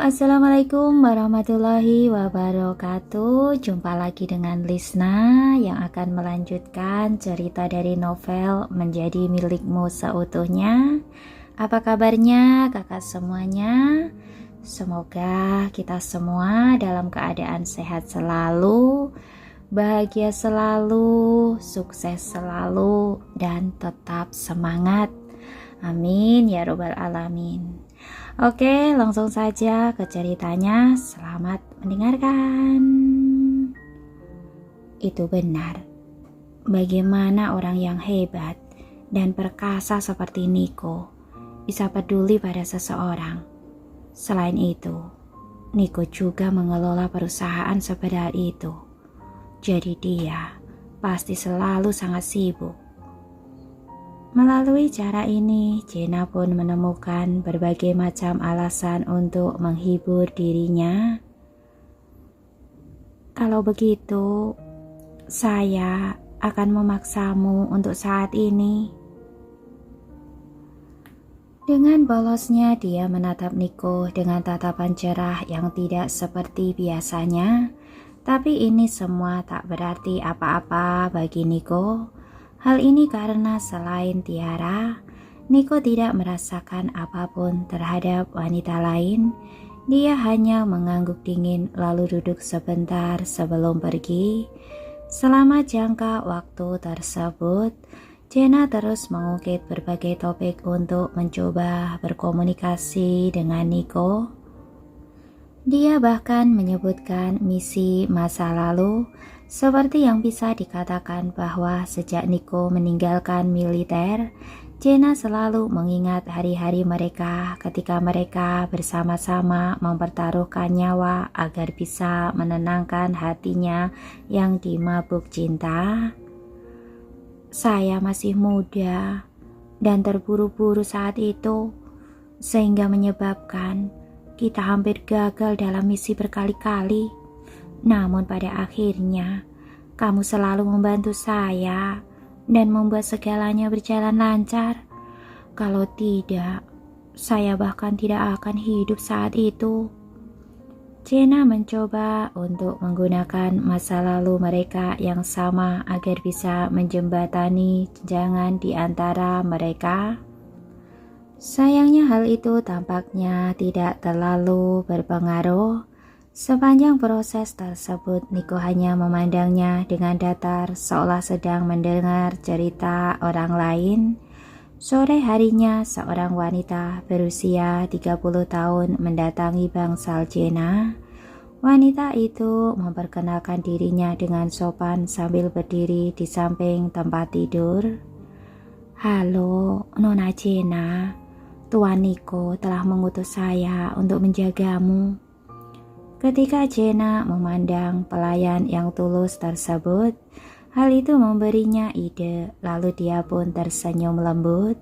Assalamualaikum warahmatullahi wabarakatuh. Jumpa lagi dengan Lisna yang akan melanjutkan cerita dari novel Menjadi Milikmu Seutuhnya. Apa kabarnya kakak semuanya? Semoga kita semua dalam keadaan sehat selalu, bahagia selalu, sukses selalu, dan tetap semangat. Amin ya robbal alamin. Oke, langsung saja ke ceritanya. Selamat mendengarkan. Itu benar. Bagaimana orang yang hebat dan perkasa seperti Niko bisa peduli pada seseorang. Selain itu, Niko juga mengelola perusahaan sebesar itu. Jadi dia pasti selalu sangat sibuk. Melalui cara ini, Jena pun menemukan berbagai macam alasan untuk menghibur dirinya. Kalau begitu, saya akan memaksamu untuk saat ini. Dengan polosnya dia menatap Niko dengan tatapan cerah yang tidak seperti biasanya. Tapi ini semua tak berarti apa-apa bagi Niko. Hal ini karena selain Tiara, Niko tidak merasakan apapun terhadap wanita lain. Dia hanya mengangguk dingin lalu duduk sebentar sebelum pergi. Selama jangka waktu tersebut, Jena terus mengukit berbagai topik untuk mencoba berkomunikasi dengan Niko. Dia bahkan menyebutkan misi masa lalu, seperti yang bisa dikatakan bahwa sejak Niko meninggalkan militer, Jena selalu mengingat hari-hari mereka ketika mereka bersama-sama mempertaruhkan nyawa agar bisa menenangkan hatinya yang dimabuk cinta. Saya masih muda dan terburu-buru saat itu, sehingga menyebabkan kita hampir gagal dalam misi berkali-kali. Namun pada akhirnya, kamu selalu membantu saya dan membuat segalanya berjalan lancar. Kalau tidak, saya bahkan tidak akan hidup saat itu. Jena mencoba untuk menggunakan masa lalu mereka yang sama agar bisa menjembatani jenjang di antara mereka. Sayangnya hal itu tampaknya tidak terlalu berpengaruh. Sepanjang proses tersebut, Niko hanya memandangnya dengan datar seolah sedang mendengar cerita orang lain. Sore harinya, seorang wanita berusia 30 tahun mendatangi bangsal Jena. Wanita itu memperkenalkan dirinya dengan sopan sambil berdiri di samping tempat tidur. Halo, Nona Jena. Tuan Niko telah mengutus saya untuk menjagamu. Ketika Jena memandang pelayan yang tulus tersebut, hal itu memberinya ide, lalu dia pun tersenyum lembut.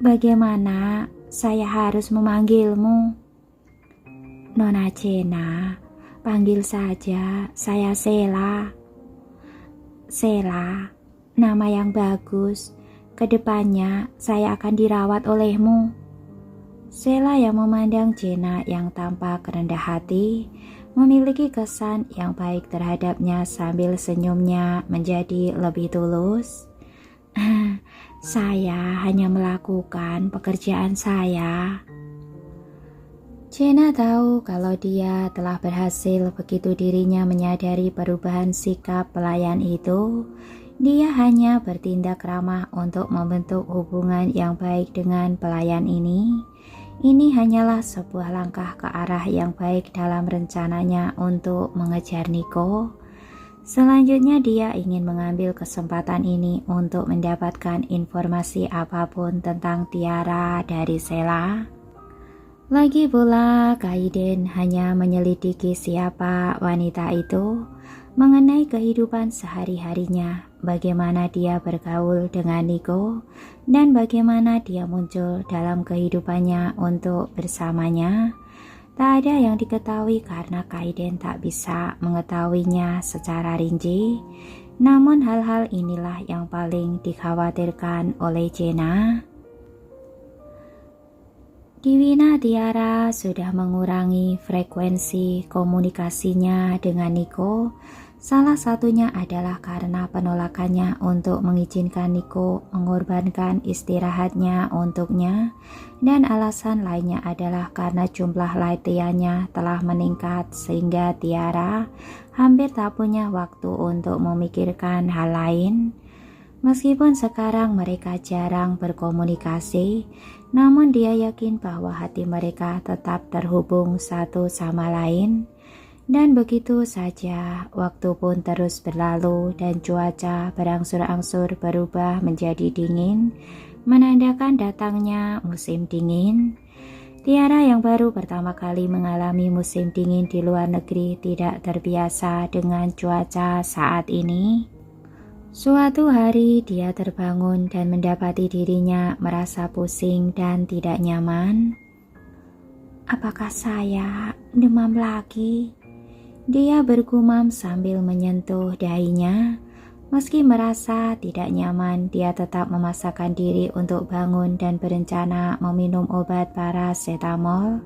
Bagaimana saya harus memanggilmu? Nona Jena, panggil saja saya Sela. Sela, nama yang bagus. Kedepannya saya akan dirawat olehmu. Sela yang memandang Jena yang tampak rendah hati, memiliki kesan yang baik terhadapnya sambil senyumnya menjadi lebih tulus. Saya hanya melakukan pekerjaan saya. Jena tahu kalau dia telah berhasil begitu dirinya menyadari perubahan sikap pelayan itu. Dia hanya bertindak ramah untuk membentuk hubungan yang baik dengan pelayan ini. Ini hanyalah sebuah langkah ke arah yang baik dalam rencananya untuk mengejar Niko. Selanjutnya dia ingin mengambil kesempatan ini untuk mendapatkan informasi apapun tentang Tiara dari Sela. Lagi pula, Kaiden hanya menyelidiki siapa wanita itu, mengenai kehidupan sehari-harinya, bagaimana dia bergaul dengan Niko, dan bagaimana dia muncul dalam kehidupannya untuk bersamanya. Tak ada yang diketahui karena Kaiden tak bisa mengetahuinya secara rinci. Namun hal-hal inilah yang paling dikhawatirkan oleh Jena. Divina Tiara sudah mengurangi frekuensi komunikasinya dengan Niko. Salah satunya adalah karena penolakannya untuk mengizinkan Niko mengorbankan istirahatnya untuknya, dan alasan lainnya adalah karena jumlah latihannya telah meningkat sehingga Tiara hampir tak punya waktu untuk memikirkan hal lain. Meskipun sekarang mereka jarang berkomunikasi, namun dia yakin bahwa hati mereka tetap terhubung satu sama lain. Dan begitu saja, waktu pun terus berlalu dan cuaca berangsur-angsur berubah menjadi dingin, menandakan datangnya musim dingin. Tiara yang baru pertama kali mengalami musim dingin di luar negeri tidak terbiasa dengan cuaca saat ini. Suatu hari dia terbangun dan mendapati dirinya merasa pusing dan tidak nyaman. Apakah saya demam lagi? Dia bergumam sambil menyentuh dahinya. Meski merasa tidak nyaman, dia tetap memaksakan diri untuk bangun dan berencana meminum obat parasetamol.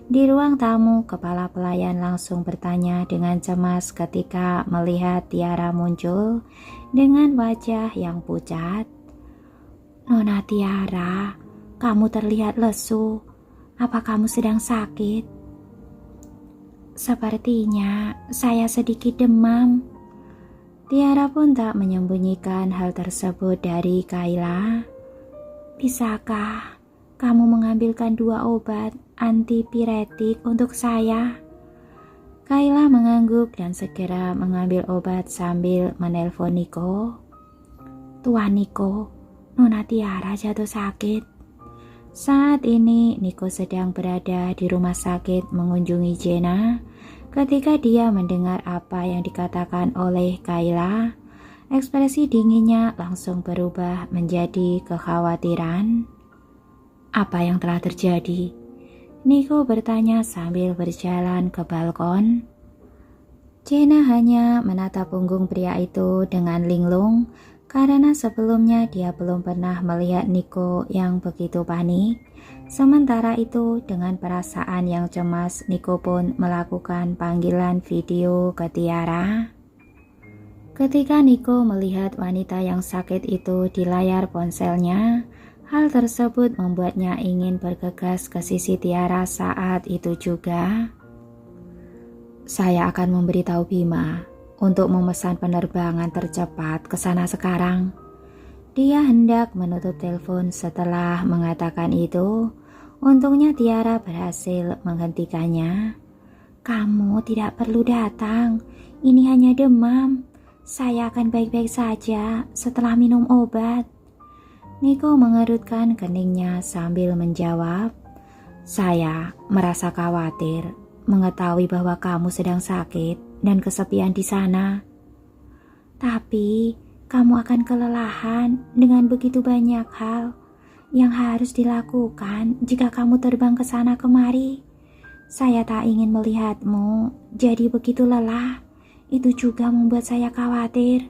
Di ruang tamu, kepala pelayan langsung bertanya dengan cemas ketika melihat Tiara muncul dengan wajah yang pucat. "Nona Tiara, kamu terlihat lesu. Apa kamu sedang sakit?" "Sepertinya saya sedikit demam." Tiara pun tak menyembunyikan hal tersebut dari Kayla. "Bisakah kamu mengambilkan 2 obat antipiretik untuk saya?" Kayla mengangguk dan segera mengambil obat sambil menelpon Niko. "Tuan Niko, Nona Tiara jatuh sakit." Saat ini Niko sedang berada di rumah sakit mengunjungi Jenna. Ketika dia mendengar apa yang dikatakan oleh Kayla, ekspresi dinginnya langsung berubah menjadi kekhawatiran. "Apa yang telah terjadi?" Niko bertanya sambil berjalan ke balkon. Jenna hanya menatap punggung pria itu dengan linglung, karena sebelumnya dia belum pernah melihat Niko yang begitu panik. Sementara itu, dengan perasaan yang cemas, Niko pun melakukan panggilan video ke Tiara. Ketika Niko melihat wanita yang sakit itu di layar ponselnya, hal tersebut membuatnya ingin bergegas ke sisi Tiara saat itu juga. "Saya akan memberitahu Bima untuk memesan penerbangan tercepat ke sana sekarang." Dia hendak menutup telepon setelah mengatakan itu. Untungnya Tiara berhasil menghentikannya. "Kamu tidak perlu datang. Ini hanya demam. Saya akan baik-baik saja setelah minum obat." Niko mengerutkan keningnya sambil menjawab, "Saya merasa khawatir mengetahui bahwa kamu sedang sakit dan kesepian di sana. Tapi kamu akan kelelahan dengan begitu banyak hal yang harus dilakukan jika kamu terbang ke sana kemari. Saya tak ingin melihatmu jadi begitu lelah. Itu juga membuat saya khawatir."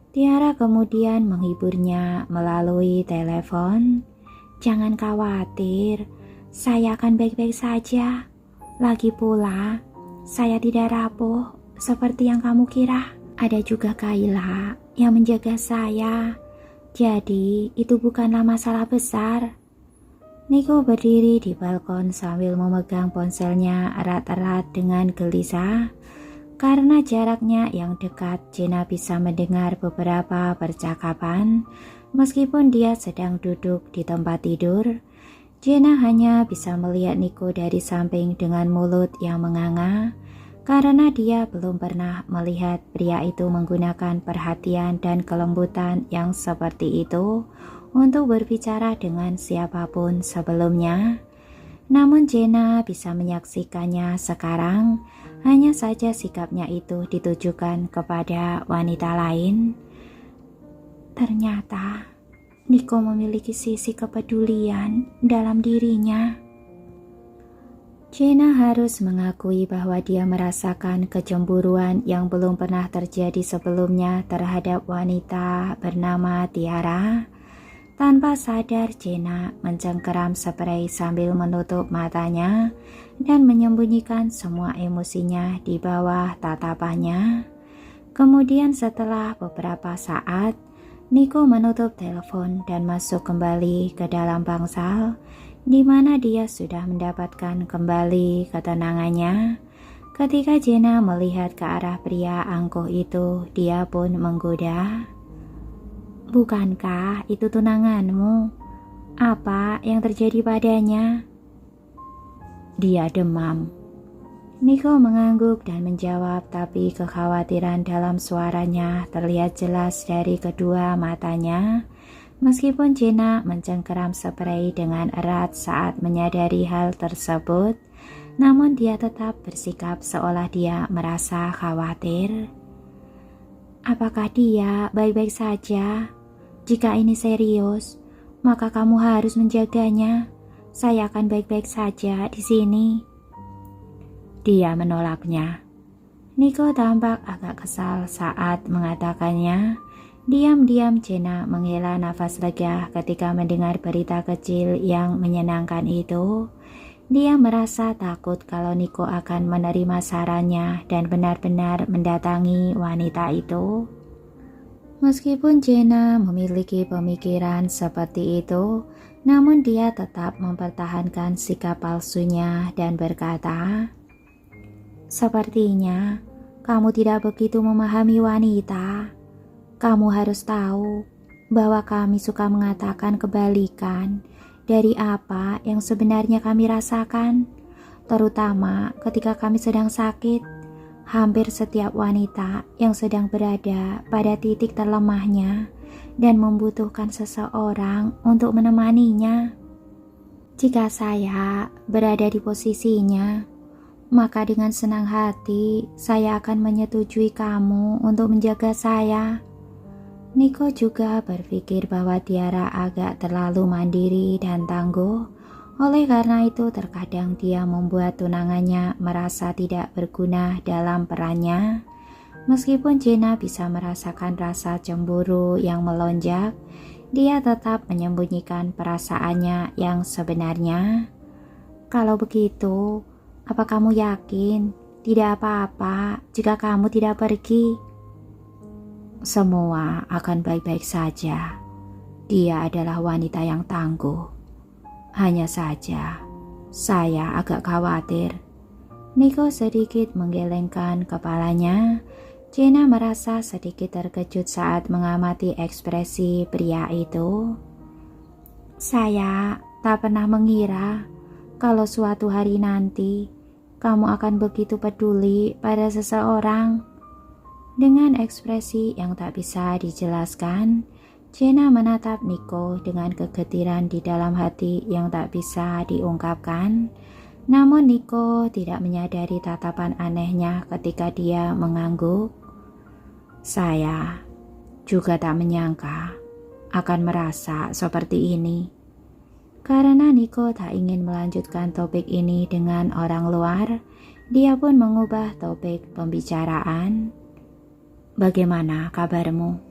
Tiara kemudian menghiburnya melalui telepon. "Jangan khawatir, saya akan baik-baik saja. Lagi pula, saya tidak rapuh seperti yang kamu kira. Ada juga Kayla yang menjaga saya. Jadi, itu bukanlah masalah besar." Niko berdiri di balkon sambil memegang ponselnya erat-erat dengan gelisah. Karena jaraknya yang dekat, Jenna bisa mendengar beberapa percakapan. Meskipun dia sedang duduk di tempat tidur, Jenna hanya bisa melihat Niko dari samping dengan mulut yang menganga. Karena dia belum pernah melihat pria itu menggunakan perhatian dan kelembutan yang seperti itu untuk berbicara dengan siapapun sebelumnya. Namun Jenna bisa menyaksikannya sekarang. Hanya saja sikapnya itu ditujukan kepada wanita lain. Ternyata Niko memiliki sisi kepedulian dalam dirinya. Jenna harus mengakui bahwa dia merasakan kecemburuan yang belum pernah terjadi sebelumnya terhadap wanita bernama Tiara. Tanpa sadar, Jenna mencengkeram spray sambil menutup matanya dan menyembunyikan semua emosinya di bawah tatapannya. Kemudian setelah beberapa saat, Nico menutup telepon dan masuk kembali ke dalam bangsal, di mana dia sudah mendapatkan kembali ketenangannya. Ketika Jenna melihat ke arah pria angkuh itu, dia pun menggoda. Bukankah itu tunanganmu? Apa yang terjadi padanya? Dia demam. Nico mengangguk dan menjawab, tapi kekhawatiran dalam suaranya terlihat jelas dari kedua matanya. Meskipun Jenna mencengkeram spray dengan erat saat menyadari hal tersebut, namun dia tetap bersikap seolah dia merasa khawatir. Apakah dia baik-baik saja? Jika ini serius, maka kamu harus menjaganya. Saya akan baik-baik saja di sini. Dia menolaknya. Nico tampak agak kesal saat mengatakannya. Diam-diam Jenna menghela nafas lega ketika mendengar berita kecil yang menyenangkan itu. Dia merasa takut kalau Nico akan menerima sarannya dan benar-benar mendatangi wanita itu. Meskipun Jenna memiliki pemikiran seperti itu, namun dia tetap mempertahankan sikap palsunya dan berkata, "Sepertinya kamu tidak begitu memahami wanita. Kamu harus tahu bahwa kami suka mengatakan kebalikan dari apa yang sebenarnya kami rasakan, terutama ketika kami sedang sakit. Hampir setiap wanita yang sedang berada pada titik terlemahnya dan membutuhkan seseorang untuk menemaninya. Jika saya berada di posisinya, maka dengan senang hati saya akan menyetujui kamu untuk menjaga saya." Nico juga berpikir bahwa Tiara agak terlalu mandiri dan tangguh. Oleh karena itu, terkadang dia membuat tunangannya merasa tidak berguna dalam perannya. Meskipun Jenna bisa merasakan rasa cemburu yang melonjak, dia tetap menyembunyikan perasaannya yang sebenarnya. "Kalau begitu, apa kamu yakin tidak apa-apa jika kamu tidak pergi?" "Semua akan baik-baik saja. Dia adalah wanita yang tangguh. Hanya saja, saya agak khawatir." Nico sedikit menggelengkan kepalanya. Jenna merasa sedikit terkejut saat mengamati ekspresi pria itu. "Saya tak pernah mengira kalau suatu hari nanti kamu akan begitu peduli pada seseorang." Dengan ekspresi yang tak bisa dijelaskan, Jenna menatap Nico dengan kegetiran di dalam hati yang tak bisa diungkapkan. Namun Nico tidak menyadari tatapan anehnya ketika dia mengangguk. "Saya juga tak menyangka akan merasa seperti ini." Karena Nico tak ingin melanjutkan topik ini dengan orang luar, dia pun mengubah topik pembicaraan. "Bagaimana kabarmu?"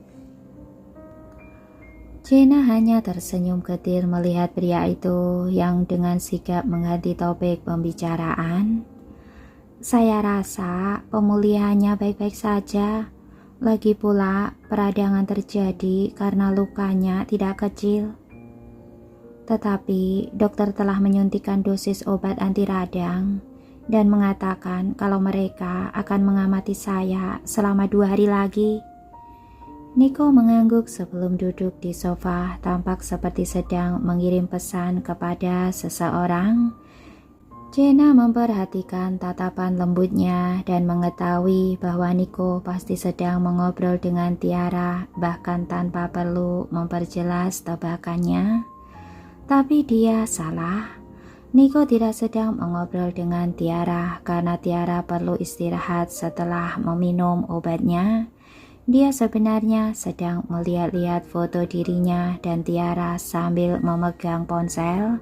Jenna hanya tersenyum ketir melihat pria itu yang dengan sigap mengganti topik pembicaraan. "Saya rasa pemulihannya baik-baik saja. Lagi pula peradangan terjadi karena lukanya tidak kecil. Tetapi dokter telah menyuntikkan dosis obat anti radang dan mengatakan kalau mereka akan mengamati saya selama 2 hari lagi." Nico mengangguk sebelum duduk di sofa, tampak seperti sedang mengirim pesan kepada seseorang. Jenna memperhatikan tatapan lembutnya dan mengetahui bahwa Nico pasti sedang mengobrol dengan Tiara, bahkan tanpa perlu memperjelas tebakannya. Tapi dia salah. Nico tidak sedang mengobrol dengan Tiara karena Tiara perlu istirahat setelah meminum obatnya. Dia sebenarnya sedang melihat-lihat foto dirinya dan Tiara sambil memegang ponsel.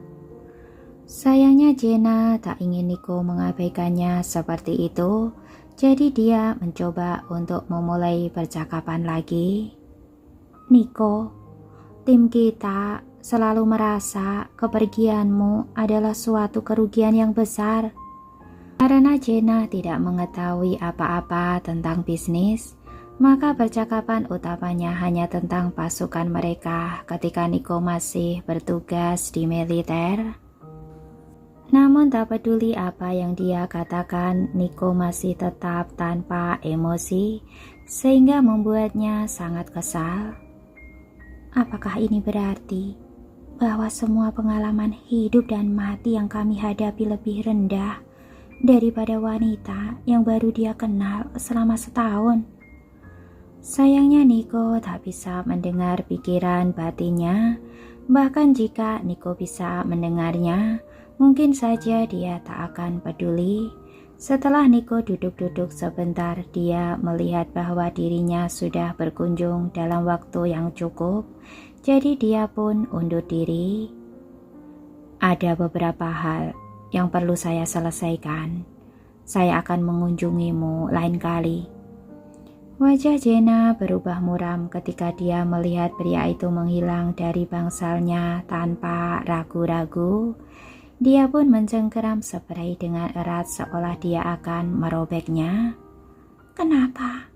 Sayangnya Jenna tak ingin Nico mengabaikannya seperti itu, jadi dia mencoba untuk memulai percakapan lagi. "Nico, Tim kita selalu merasa kepergianmu adalah suatu kerugian yang besar. Karena Jenna tidak mengetahui apa-apa tentang bisnis, maka percakapan utamanya hanya tentang pasukan mereka ketika Nico masih bertugas di militer. Namun tak peduli apa yang dia katakan, Nico masih tetap tanpa emosi, sehingga membuatnya sangat kesal. Apakah ini berarti bahwa semua pengalaman hidup dan mati yang kami hadapi lebih rendah daripada wanita yang baru dia kenal selama setahun? Sayangnya Nico tak bisa mendengar pikiran batinnya. Bahkan jika Nico bisa mendengarnya, mungkin saja dia tak akan peduli. Setelah Nico duduk-duduk sebentar, dia melihat bahwa dirinya sudah berkunjung dalam waktu yang cukup, jadi dia pun undur diri. Ada beberapa hal yang perlu saya selesaikan. Saya akan mengunjungimu lain kali. Wajah Jenna berubah muram ketika dia melihat pria itu menghilang dari bangsalnya tanpa ragu-ragu. Dia pun mencengkeram spray dengan erat seolah dia akan merobeknya. Kenapa?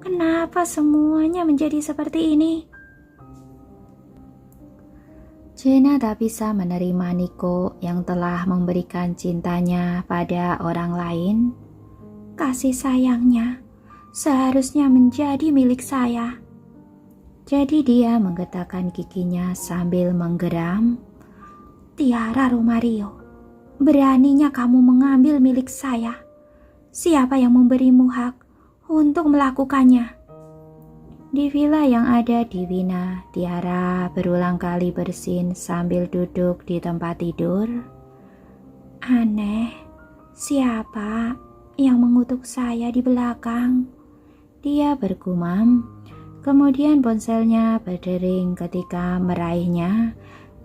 Kenapa semuanya menjadi seperti ini? Jenna tak bisa menerima Nico yang telah memberikan cintanya pada orang lain. Kasih sayangnya seharusnya menjadi milik saya. Jadi dia menggetakkan giginya sambil menggeram. Tiara Romario, beraninya kamu mengambil milik saya. Siapa yang memberimu hak untuk melakukannya? Di villa yang ada di Wina, Tiara berulang kali bersin sambil duduk di tempat tidur. Aneh, siapa yang mengutuk saya di belakang? Dia bergumam. Kemudian ponselnya berdering ketika meraihnya.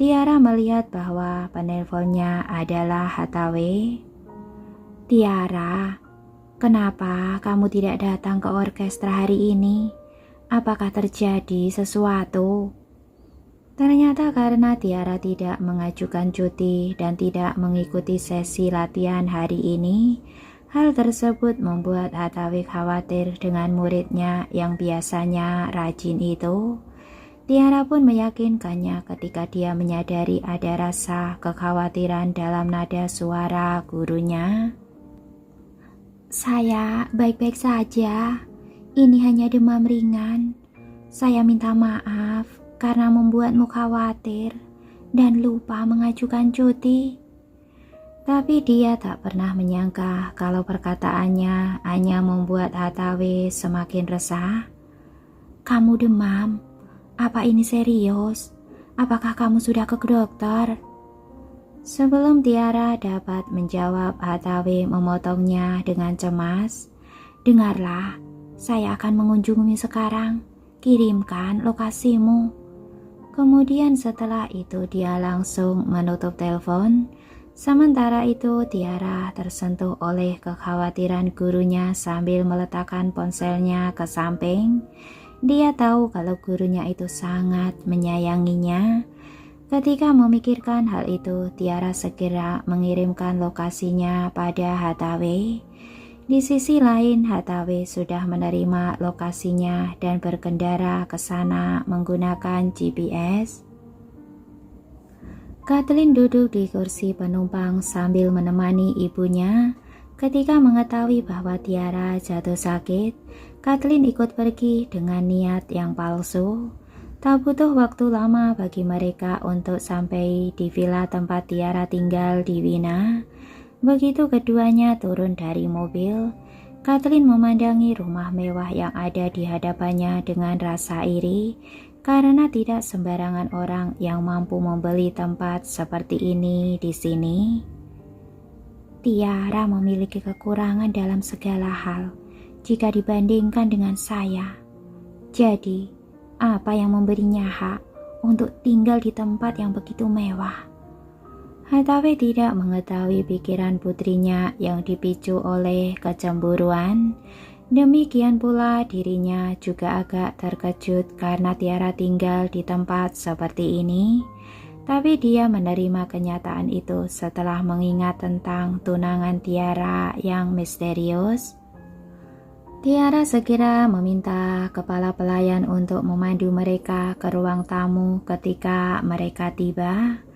Tiara melihat bahwa penelponnya adalah Hathaway. Tiara, kenapa kamu tidak datang ke orkestra hari ini? Apakah terjadi sesuatu? Ternyata karena Tiara tidak mengajukan cuti dan tidak mengikuti sesi latihan hari ini, hal tersebut membuat Hathaway khawatir dengan muridnya yang biasanya rajin itu. Tiara pun meyakinkannya ketika dia menyadari ada rasa kekhawatiran dalam nada suara gurunya. Saya baik-baik saja. Ini hanya demam ringan. Saya minta maaf karena membuatmu khawatir dan lupa mengajukan cuti. Tapi dia tak pernah menyangka kalau perkataannya hanya membuat Hathaway semakin resah. Kamu demam? Apa ini serius? Apakah kamu sudah ke dokter? Sebelum Tiara dapat menjawab, Hathaway memotongnya dengan cemas. Dengarlah, saya akan mengunjungimu sekarang. Kirimkan lokasimu. Kemudian setelah itu dia langsung menutup telepon. Sementara itu Tiara tersentuh oleh kekhawatiran gurunya sambil meletakkan ponselnya ke samping. Dia tahu kalau gurunya itu sangat menyayanginya. Ketika memikirkan hal itu, Tiara segera mengirimkan lokasinya pada Hathaway. Di sisi lain, Hathaway sudah menerima lokasinya dan berkendara ke sana menggunakan GPS. Kathleen duduk di kursi penumpang sambil menemani ibunya. Ketika mengetahui bahwa Tiara jatuh sakit, Kathleen ikut pergi dengan niat yang palsu. Tak butuh waktu lama bagi mereka untuk sampai di villa tempat Tiara tinggal di Wina. Begitu keduanya turun dari mobil, Kathleen memandangi rumah mewah yang ada di hadapannya dengan rasa iri, karena tidak sembarangan orang yang mampu membeli tempat seperti ini di sini. Tiara memiliki kekurangan dalam segala hal jika dibandingkan dengan saya. Jadi, apa yang memberinya hak untuk tinggal di tempat yang begitu mewah? Hathaway tidak mengetahui pikiran putrinya yang dipicu oleh kecemburuan. Demikian pula dirinya juga agak terkejut karena Tiara tinggal di tempat seperti ini. Tapi dia menerima kenyataan itu setelah mengingat tentang tunangan Tiara yang misterius. Tiara segera meminta kepala pelayan untuk memandu mereka ke ruang tamu ketika mereka tiba.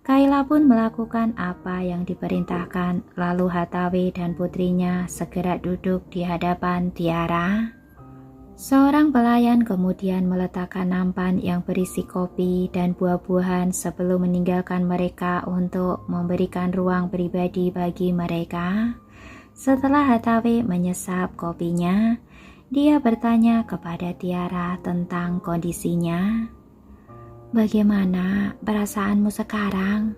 Kayla pun melakukan apa yang diperintahkan, lalu Hathaway dan putrinya segera duduk di hadapan Tiara. Seorang pelayan kemudian meletakkan nampan yang berisi kopi dan buah-buahan sebelum meninggalkan mereka untuk memberikan ruang pribadi bagi mereka. Setelah Hathaway menyesap kopinya, dia bertanya kepada Tiara tentang kondisinya. "Bagaimana perasaanmu sekarang?"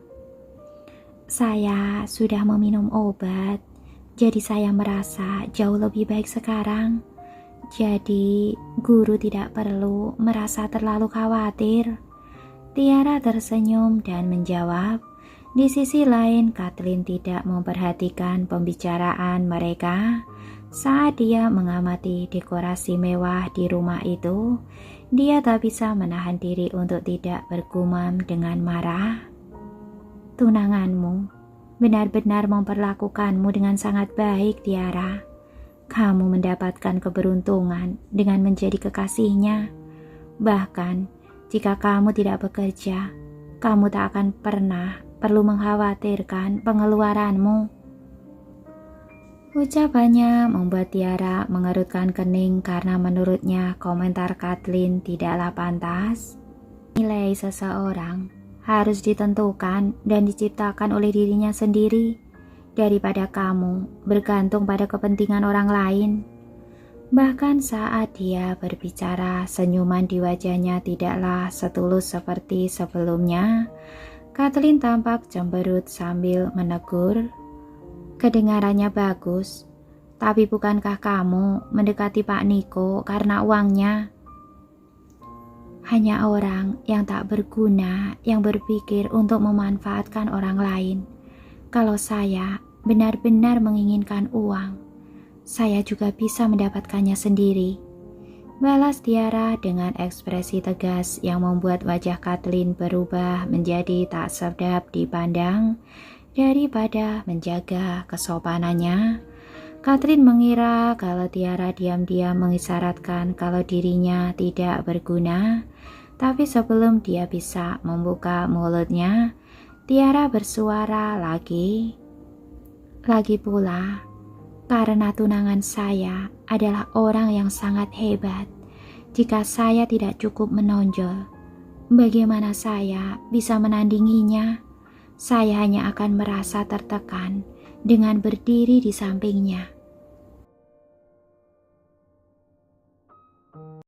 "Saya sudah meminum obat, jadi saya merasa jauh lebih baik sekarang. Jadi guru tidak perlu merasa terlalu khawatir." Tiara tersenyum dan menjawab. Di sisi lain, Kathleen tidak memperhatikan pembicaraan mereka. Saat dia mengamati dekorasi mewah di rumah itu, dia tak bisa menahan diri untuk tidak bergumam dengan marah. "Tunanganmu benar-benar memperlakukanmu dengan sangat baik, Tiara. Kamu mendapatkan keberuntungan dengan menjadi kekasihnya. Bahkan jika kamu tidak bekerja, kamu tak akan pernah perlu mengkhawatirkan pengeluaranmu." Ucapannya membuat Tiara mengerutkan kening karena menurutnya komentar Kathleen tidaklah pantas. Nilai seseorang harus ditentukan dan diciptakan oleh dirinya sendiri daripada kamu bergantung pada kepentingan orang lain. Bahkan saat dia berbicara, senyuman di wajahnya tidaklah setulus seperti sebelumnya. Kathleen tampak cemberut sambil menegur. "Kedengarannya bagus, tapi bukankah kamu mendekati Pak Niko karena uangnya?" "Hanya orang yang tak berguna yang berpikir untuk memanfaatkan orang lain. Kalau saya benar-benar menginginkan uang, saya juga bisa mendapatkannya sendiri," balas Tiara dengan ekspresi tegas yang membuat wajah Kathleen berubah menjadi tak sedap dipandang. Daripada menjaga kesopanannya, Kathleen mengira kalau Tiara diam-diam mengisyaratkan kalau dirinya tidak berguna. Tapi sebelum dia bisa membuka mulutnya, Tiara bersuara lagi. "Lagi pula, karena tunangan saya adalah orang yang sangat hebat. Jika saya tidak cukup menonjol, bagaimana saya bisa menandinginya? Saya hanya akan merasa tertekan dengan berdiri di sampingnya."